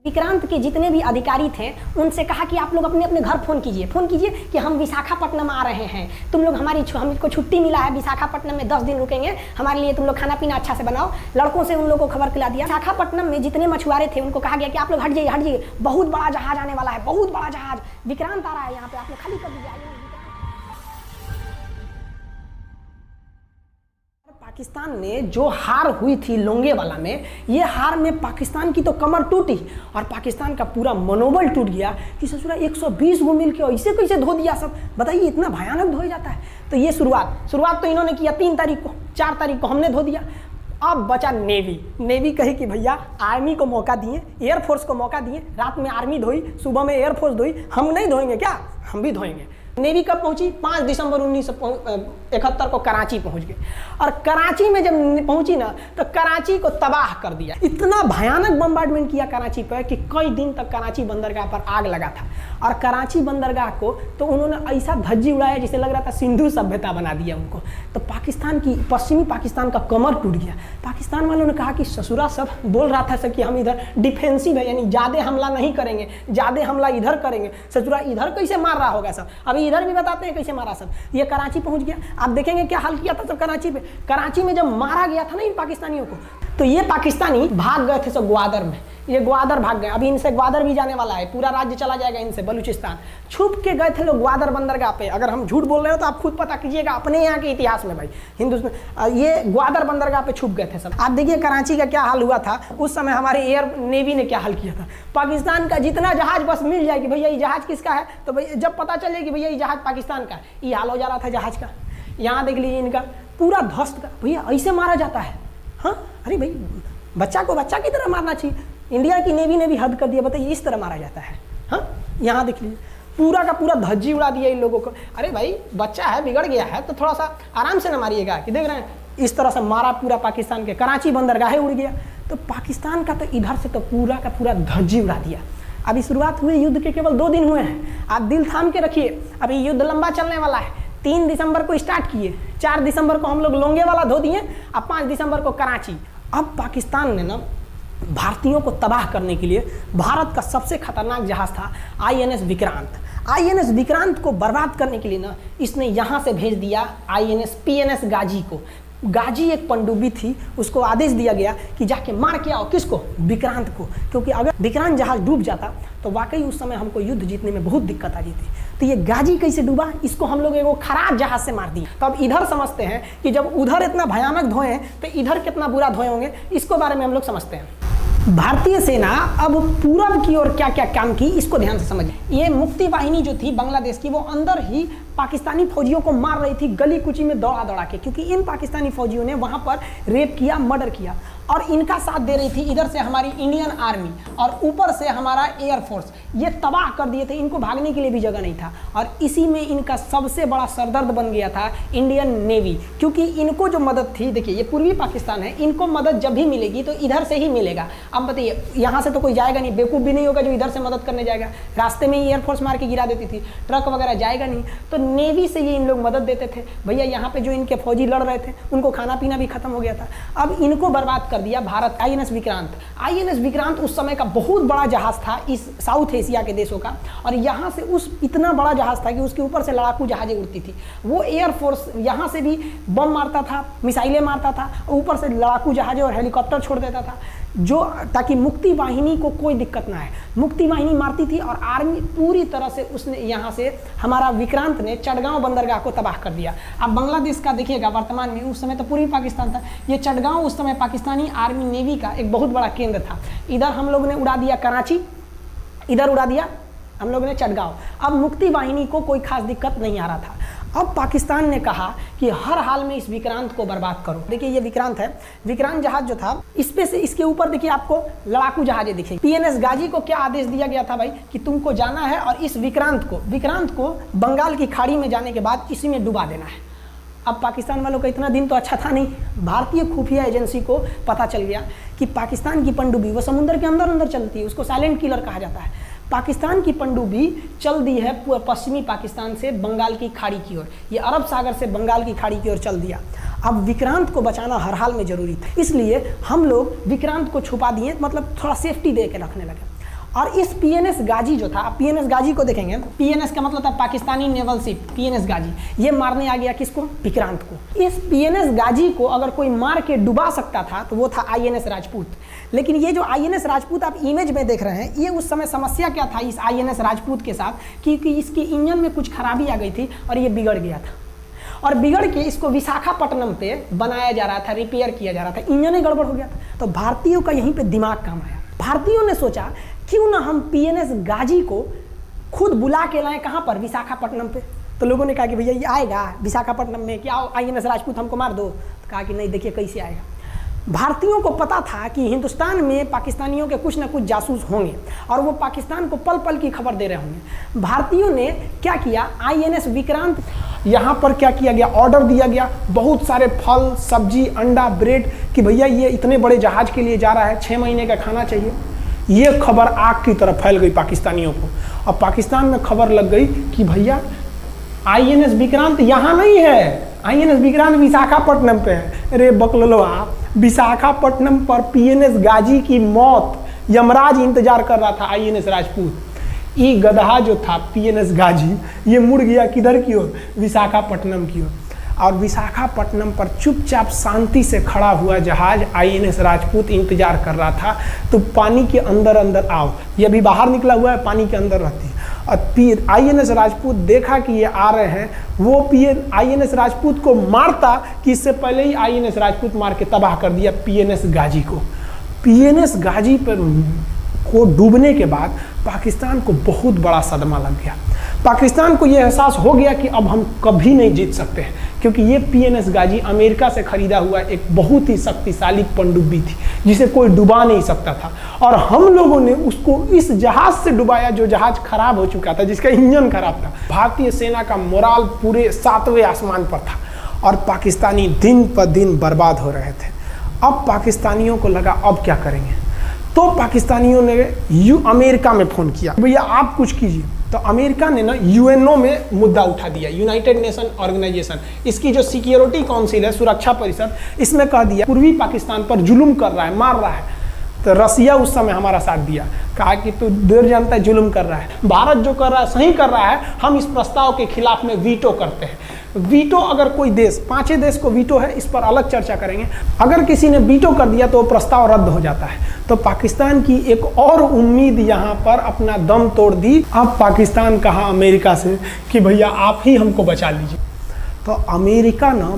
विक्रांत के जितने भी अधिकारी थे उनसे कहा कि आप लोग अपने अपने घर फ़ोन कीजिए कि हम विशाखापट्टनम आ रहे हैं, तुम लोग हमको छुट्टी मिला है, विशाखापट्टनम में 10 दिन रुकेंगे, हमारे लिए तुम लोग खाना पीना अच्छा से बनाओ। लड़कों से उन लोगों को खबर खिला दिया। विशाखापट्टनम में जितने मछुआरे थे उनको कहा गया कि आप लोग हट जाइए, बहुत बड़ा जहाज आने वाला है, बहुत बड़ा जहाज विक्रांत आ रहा है यहाँ पे, आप लोग खाली कर दीजिए। पाकिस्तान में जो हार हुई थी लोंगेवाला में, ये हार में पाकिस्तान की तो कमर टूटी और पाकिस्तान का पूरा मनोबल टूट गया कि ससुरा 120 गो मिल के ऐसे कैसे धो दिया सब, बताइए इतना भयानक धोया जाता है। तो ये शुरुआत तो इन्होंने किया 3 तारीख को, 4 तारीख को हमने धो दिया। अब बचा नेवी कही कि भैया आर्मी को मौका दिए, एयरफोर्स को मौका दिए, रात में आर्मी धोई, सुबह में एयरफोर्स धोई, हम नहीं धोएंगे क्या? हम भी धोएंगे। नेवी कब पहुंची? 5 दिसंबर 1971 को कराची पहुंच गई और कराची में जब पहुंची ना तो कराची को तबाह कर दिया। इतना भयानक बम्बार्डमेंट किया कराची पर कि कई दिन तक कराची बंदरगाह पर आग लगा था और कराची बंदरगाह को तो उन्होंने ऐसा धज्जी उड़ाया जिसे लग रहा था सिंधु सभ्यता बना दिया उनको। तो पश्चिमी पाकिस्तान का कमर टूट गया। पाकिस्तान वालों ने कहा कि ससुरा सब बोल रहा था कि हम इधर डिफेंसिव है, यानी ज़्यादा हमला नहीं करेंगे, ज़्यादा हमला इधर करेंगे। ससुरा इधर कैसे मार रहा होगा सब, अभी इधर भी बताते हैं कैसे मारा सब। ये कराची पहुंच गया। आप देखेंगे क्या हाल किया था सब कराची पे। कराची में जब मारा गया था ना इन पाकिस्तानियों को, तो ये पाकिस्तानी भाग गए थे सब ग्वादर में। ये ग्वादर भाग गए। अभी इनसे ग्वादर भी जाने वाला है, पूरा राज्य चला जाएगा इनसे, बलूचिस्तान। छुप के गए थे लोग ग्वादर बंदरगाह पे। अगर हम झूठ बोल रहे हो तो आप खुद पता कीजिएगा अपने यहाँ के इतिहास में भाई, हिंदुस्तान। ये ग्वादर बंदरगाह पे छुप गए थे सब। आप देखिए कराची का क्या हाल हुआ था उस समय, हमारे एयर नेवी ने क्या हाल किया था। पाकिस्तान का जितना जहाज बस मिल जाए कि भैया ये जहाज किसका है, तो भैया जब पता चले कि भैया ये जहाज पाकिस्तान का है, ये हाल हो जा रहा था जहाज का। यहाँ देख लीजिए इनका पूरा ध्वस्त का। भैया ऐसे मारा जाता है? हाँ, अरे भाई बच्चा को बच्चा की तरह मारना चाहिए। इंडिया की नेवी ने भी हद कर दिया, बताइए इस तरह मारा जाता है। हाँ, यहाँ देख लीजिए पूरा का पूरा धज्जी उड़ा दिया इन लोगों को। अरे भाई बच्चा है, बिगड़ गया है तो थोड़ा सा आराम से ना मारिएगा, कि देख रहे हैं इस तरह से मारा पूरा पाकिस्तान के। कराची बंदरगाह उड़ गया। तो पाकिस्तान का तो इधर से तो पूरा का पूरा धज्जी उड़ा दिया। अभी शुरुआत हुई युद्ध के केवल 2 दिन हुए हैं। आप दिल थाम के रखिए, अभी युद्ध लंबा चलने वाला है। 3 दिसंबर को स्टार्ट किए, 4 दिसंबर को हम लोग लोंगेवाला धो दिए, अब 5 दिसंबर को कराची। अब पाकिस्तान ने ना भारतीयों को तबाह करने के लिए, भारत का सबसे खतरनाक जहाज था INS विक्रांत। INS विक्रांत को बर्बाद करने के लिए ना इसने यहाँ से भेज दिया INS PNS गाजी को। गाजी एक पनडुब्बी थी, उसको आदेश दिया गया कि जाके मार के आओ। किसको? विक्रांत को। क्योंकि अगर विक्रांत जहाज डूब जाता तो वाकई उस समय हमको युद्ध जीतने में बहुत दिक्कत आ जाती। तो ये गाजी कैसे डूबा, इसको हम लोग एगो खराब जहाज से मार दिए। तो अब इधर समझते हैं कि जब उधर इतना भयानक धोए हैं तो इधर कितना बुरा धोए होंगे, इसको बारे में हम लोग समझते हैं। भारतीय सेना अब पूरब की ओर क्या क्या काम की, इसको ध्यान से समझिए। ये मुक्ति वाहिनी जो थी बांग्लादेश की, वो अंदर ही पाकिस्तानी फौजियों को मार रही थी गली कुची में दौड़ा के, क्योंकि इन पाकिस्तानी फौजियों ने वहां पर रेप किया, मर्डर किया और इनका साथ दे रही थी इधर से हमारी इंडियन आर्मी और ऊपर से हमारा एयरफोर्स। ये तबाह कर दिए थे, इनको भागने के लिए भी जगह नहीं था। और इसी में इनका सबसे बड़ा सरदर्द बन गया था इंडियन नेवी, क्योंकि इनको जो मदद थी, देखिए ये पूर्वी पाकिस्तान है, इनको मदद जब भी मिलेगी तो इधर से ही मिलेगा। अब बताइए यहाँ से तो कोई जाएगा नहीं, बेवकूफ़ भी नहीं होगा जो इधर से मदद करने जाएगा। रास्ते में ही एयरफोर्स मार के गिरा देती थी, ट्रक वगैरह जाएगा नहीं। तो नेवी से ये इन लोग मदद देते थे। भैया यहाँ पे जो इनके फौजी लड़ रहे थे उनको खाना पीना भी खत्म हो गया था। अब इनको बर्बाद कर दिया भारत। INS विक्रांत उस समय का बहुत बड़ा जहाज था इस साउथ एशिया के देशों का, और यहाँ से उस इतना बड़ा जहाज था कि उसके ऊपर से लड़ाकू जहाजें उड़ती थी। वो एयरफोर्स यहाँ से भी बम मारता था, मिसाइलें मारता था, ऊपर से लड़ाकू जहाजें और हेलीकॉप्टर छोड़ देता था, जो ताकि मुक्ति वाहिनी को कोई दिक्कत ना है। मुक्ति वाहिनी मारती थी और आर्मी पूरी तरह से उसने यहाँ से हमारा विक्रांत ने चटगांव बंदरगाह को तबाह कर दिया। अब बांग्लादेश का देखिएगा वर्तमान में, उस समय तो पूर्वी पाकिस्तान था, ये चटगांव उस समय पाकिस्तानी आर्मी नेवी का एक बहुत बड़ा केंद्र था। इधर हम लोग ने उड़ा दिया कराची, इधर उड़ा दिया हम लोग ने चटगांव। अब मुक्ति वाहिनी को कोई खास दिक्कत नहीं आ रहा था। अब पाकिस्तान ने कहा कि हर हाल में इस विक्रांत को बर्बाद करो। देखिए ये विक्रांत है, विक्रांत जहाज जो था, इस पे से इसके ऊपर देखिए आपको लड़ाकू जहाजें दिखेंगी। PNS गाजी को क्या आदेश दिया गया था भाई कि तुमको जाना है और इस विक्रांत को बंगाल की खाड़ी में जाने के बाद इसी में डुबा देना है। अब पाकिस्तान वालों का इतना दिन तो अच्छा था नहीं। भारतीय खुफिया एजेंसी को पता चल गया कि पाकिस्तान की पनडुब्बी वो समुद्र के अंदर चलती है, उसको साइलेंट किलर कहा जाता है। पाकिस्तान की पनडुब्बी चल दी है पश्चिमी पाकिस्तान से बंगाल की खाड़ी की ओर, ये अरब सागर से बंगाल की खाड़ी की ओर चल दिया। अब विक्रांत को बचाना हर हाल में जरूरी था, इसलिए हम लोग विक्रांत को छुपा दिए, मतलब थोड़ा सेफ्टी दे के रखने लगे। और इस पीएनएस गाजी जो था, पीएनएस गाजी को देखेंगे, पीएनएस का मतलब था पाकिस्तानी नेवल शिप, पीएनएस गाजी, ये मारने आ गया किसको? विक्रांत को। इस पीएनएस गाजी को अगर कोई मार के डुबा सकता था तो वो था आईएनएस राजपूत। लेकिन ये जो आईएनएस राजपूत आप इमेज में देख रहे हैं, ये उस समय समस्या क्या था इस आईएनएस राजपूत के साथ कि इसकी इंजन में कुछ खराबी आ गई थी और ये बिगड़ गया था, और बिगड़ के इसको विशाखापट्टनम पे बनाया जा रहा था, रिपेयर किया जा रहा था, इंजन ही गड़बड़ हो गया था। तो भारतीयों का यहीं पे दिमाग काम आया। भारतीयों ने सोचा क्यों ना हम पीएनएस गाजी को खुद बुला के लाएं, कहाँ पर? विशाखापट्टनम पे। तो लोगों ने कहा कि भैया ये आएगा विशाखापट्टनम में, क्या आईएनएस राजपूत हमको मार दो? तो कहा कि नहीं, देखिए कैसे आएगा। भारतीयों को पता था कि हिंदुस्तान में पाकिस्तानियों के कुछ ना कुछ जासूस होंगे और वो पाकिस्तान को पल पल की खबर दे रहे होंगे। भारतीयों ने क्या किया, आईएनएस विक्रांत, यहाँ पर क्या किया गया, ऑर्डर दिया गया बहुत सारे फल, सब्जी, अंडा, ब्रेड कि भैया ये इतने बड़े जहाज के लिए जा रहा है, 6 महीने का खाना चाहिए। ये खबर आग की तरह फैल गई पाकिस्तानियों को, और पाकिस्तान में खबर लग गई कि भैया आईएनएस विक्रांत यहाँ नहीं है, आईएनएस विक्रांत विशाखापट्टनम पे है। अरे बकलवा, विशाखापट्टनम पर पीएनएस गाजी की मौत यमराज इंतजार कर रहा था आईएनएस राजपूत। ये गधा जो था पीएनएस गाजी, ये मुड़ गया किधर की ओर? विशाखापट्टनम की ओर। और विशाखापट्टनम पर चुपचाप शांति से खड़ा हुआ जहाज आईएनएस राजपूत इंतजार कर रहा था। तो पानी के अंदर अंदर आओ, ये अभी बाहर निकला हुआ है, पानी के अंदर रहती है। और फिर आईएनएस राजपूत देखा कि ये आ रहे हैं, वो आईएनएस राजपूत को मारता कि इससे पहले ही आईएनएस राजपूत मार के तबाह कर दिया पीएनएस गाजी को। पीएनएस गाजी पर को डूबने के बाद पाकिस्तान को बहुत बड़ा सदमा लग गया। पाकिस्तान को यह एहसास हो गया कि अब हम कभी नहीं जीत सकते हैं, क्योंकि ये पीएनएस गाजी अमेरिका से खरीदा हुआ एक बहुत ही शक्तिशाली पनडुब्बी थी जिसे कोई डुबा नहीं सकता था, और हम लोगों ने उसको इस जहाज से डुबाया जो जहाज खराब हो चुका था, जिसका इंजन खराब था। भारतीय सेना का मोराल पूरे 7वें आसमान पर था और पाकिस्तानी दिन पर दिन बर्बाद हो रहे थे। अब पाकिस्तानियों को लगा अब क्या करेंगे, तो पाकिस्तानियों ने अमेरिका में फ़ोन किया, भैया आप कुछ कीजिए। तो अमेरिका ने ना यूएनओ में मुद्दा उठा दिया, यूनाइटेड नेशन ऑर्गेनाइजेशन, इसकी जो सिक्योरिटी काउंसिल है, सुरक्षा परिषद, इसमें कह दिया पूर्वी पाकिस्तान पर जुल्म कर रहा है, मार रहा है। तो रसिया उस समय हमारा साथ दिया, कहा कि तू देर जानता है जुल्म कर रहा है, भारत जो कर रहा है सही कर रहा है, हम इस प्रस्ताव के खिलाफ में वीटो करते हैं। वीटो अगर कोई देश, 5 देश को वीटो है, इस पर अलग चर्चा करेंगे, अगर किसी ने वीटो कर दिया तो वो प्रस्ताव रद्द हो जाता है। तो पाकिस्तान की एक और उम्मीद यहाँ पर अपना दम तोड़ दी। अब पाकिस्तान कहा अमेरिका से कि भैया आप ही हमको बचा लीजिए। तो अमेरिका ना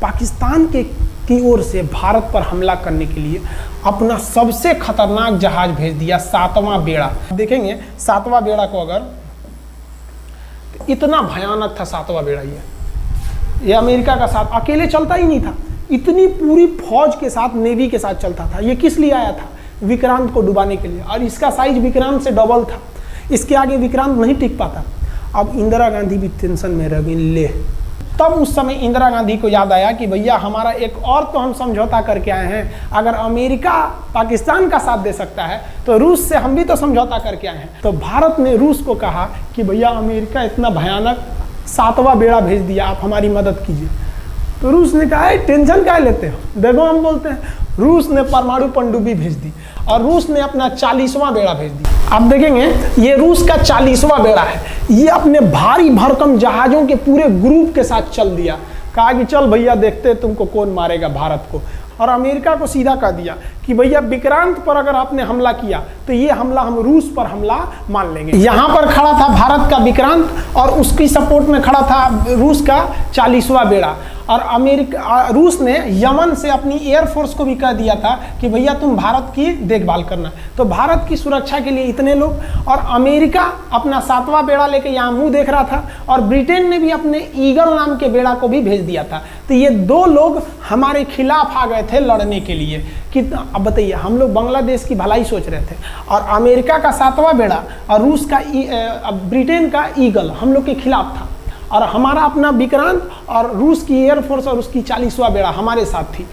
पाकिस्तान की ओर से भारत पर हमला करने के लिए अपना सबसे खतरनाक जहाज भेज दिया, 7वां बेड़ा। देखेंगे 7वां बेड़ा को, अगर इतना भयानक था 7वां बेड़ा, ये अमेरिका का साथ अकेले चलता ही नहीं था, इतनी पूरी फौज के साथ, नेवी के साथ चलता था। ये किस लिए आया था? विक्रांत को डुबाने के लिए, और इसका साइज विक्रांत से डबल था, इसके आगे विक्रांत नहीं टिक पाता। अब इंदिरा गांधी भी टेंशन में रह गई। ले, तब उस समय इंदिरा गांधी को याद आया कि भैया हमारा एक और तो हम समझौता करके आए हैं, अगर अमेरिका पाकिस्तान का साथ दे सकता है तो रूस से हम भी तो समझौता करके आए हैं। तो भारत ने रूस को कहा कि भैया अमेरिका इतना भयानक 7वां बेड़ा भेज दिया, आप हमारी मदद कीजिए। तो रूस ने कहा टेंशन क्या लेते हो, देखो हम बोलते हैं। रूस ने परमाणु पनडुब्बी भेज दी और रूस ने अपना 40वां बेड़ा भेज दिया। आप देखेंगे ये रूस का 40वां बेड़ा है, ये अपने भारी भरकम जहाज़ों के पूरे ग्रुप के साथ चल दिया, कहा कि चल भैया देखते तुमको कौन मारेगा भारत को। और अमेरिका को सीधा कह दिया कि भैया विक्रांत पर अगर आपने हमला किया तो ये हमला हम रूस पर हमला मान लेंगे। यहाँ पर खड़ा था भारत का विक्रांत और उसकी सपोर्ट में खड़ा था रूस का 40वां बेड़ा। और रूस ने यमन से अपनी एयरफोर्स को भी कह दिया था कि भैया तुम भारत की देखभाल करना। तो भारत की सुरक्षा के लिए इतने लोग, और अमेरिका अपना 7वां बेड़ा लेके यहाँ मुंह देख रहा था, और ब्रिटेन ने भी अपने ईगल नाम के बेड़ा को भी भेज दिया था। तो ये 2 लोग हमारे खिलाफ आ गए थे लड़ने के लिए कि अब बताइए, हम लोग बांग्लादेश की भलाई सोच रहे थे, और अमेरिका का 7वां बेड़ा और रूस का ब्रिटेन का ईगल हम लोग के खिलाफ था, और हमारा अपना विक्रांत और रूस की एयरफोर्स और उसकी 40वां बेड़ा हमारे साथ थी।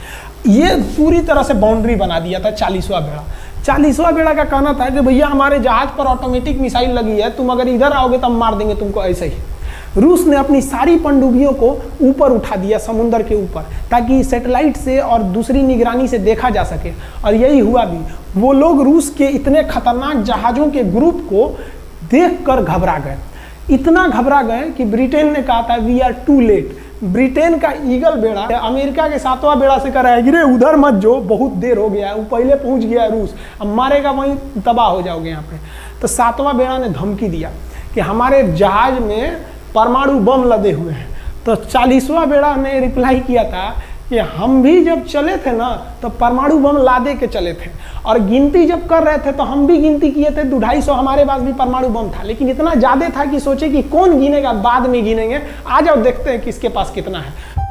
ये पूरी तरह से बाउंड्री बना दिया था 40वां बेड़ा। 40वां बेड़ा का कहना था कि भैया हमारे जहाज पर ऑटोमेटिक मिसाइल लगी है, तुम अगर इधर आओगे तो हम मार देंगे तुमको ऐसे ही। रूस ने अपनी सारी पनडुब्बियों को ऊपर उठा दिया समुद्र के ऊपर, ताकि सैटेलाइट से और दूसरी निगरानी से देखा जा सके। और यही हुआ भी। वो लोग रूस के इतने खतरनाक जहाज़ों के ग्रुप को देखकर घबरा गए, इतना घबरा गए कि ब्रिटेन ने कहा था we are too late. Britain का ईगल बेड़ा अमेरिका के 7वां बेड़ा से कर रहा है गिरे उधर मत जो, बहुत देर हो गया है, वो पहले पहुंच गया है रूस, अब मारेगा वहीं तबाह हो जाओगे यहाँ पे। तो 7वां बेड़ा ने धमकी दिया कि हमारे जहाज में परमाणु बम लदे हुए हैं। तो 40वां बेड़ा ने रिप्लाई किया था कि हम भी जब चले थे ना तो परमाणु बम लादे के चले थे, और गिनती जब कर रहे थे तो हम भी गिनती किए थे 250 हमारे पास भी परमाणु बम था, लेकिन इतना ज़्यादा था कि सोचे कि कौन गिनेगा, बाद में गिनेंगे, आ जाओ देखते हैं किसके पास कितना है।